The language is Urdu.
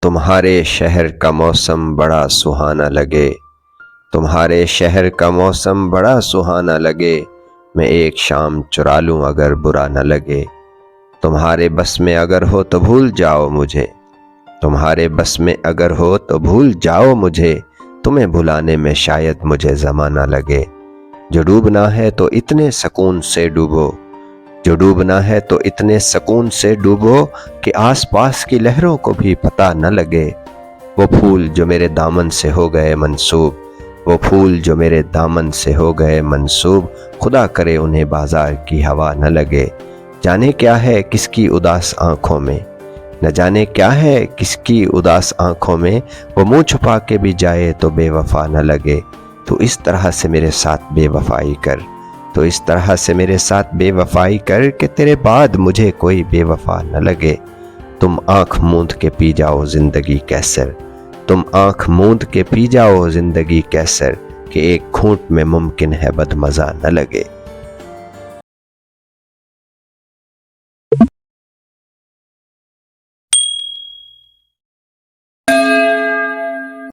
تمہارے شہر کا موسم بڑا سہانا لگے، تمہارے شہر کا موسم بڑا سہانا لگے، میں ایک شام چرا لوں اگر برا نہ لگے۔ تمہارے بس میں اگر ہو تو بھول جاؤ مجھے، تمہارے بس میں اگر ہو تو بھول جاؤ مجھے، تمہیں بھلانے میں شاید مجھے زمانہ لگے۔ جو ڈوبنا ہے تو اتنے سکون سے ڈوبو، جو ڈوبنا ہے تو اتنے سکون سے ڈوبو کہ آس پاس کی لہروں کو بھی پتہ نہ لگے۔ وہ پھول جو میرے دامن سے ہو گئے منسوب، وہ پھول جو میرے دامن سے ہو گئے منسوب، خدا کرے انہیں بازار کی ہوا نہ لگے۔ جانے کیا ہے کس کی اداس آنکھوں میں، نہ جانے کیا ہے کس کی اداس آنکھوں میں، وہ منہ چھپا کے بھی جائے تو بے وفا نہ لگے۔ تو اس طرح سے میرے ساتھ بے وفائی کر، تو اس طرح سے میرے ساتھ بے وفائی کر کہ تیرے بعد مجھے کوئی بے وفا نہ لگے۔ تم آنکھ موند کے پی جاؤ زندگی کیسر، تم آنکھ موند کے پی جاؤ زندگی کیسر، کہ ایک گھونٹ میں ممکن ہے بدمزہ نہ لگے۔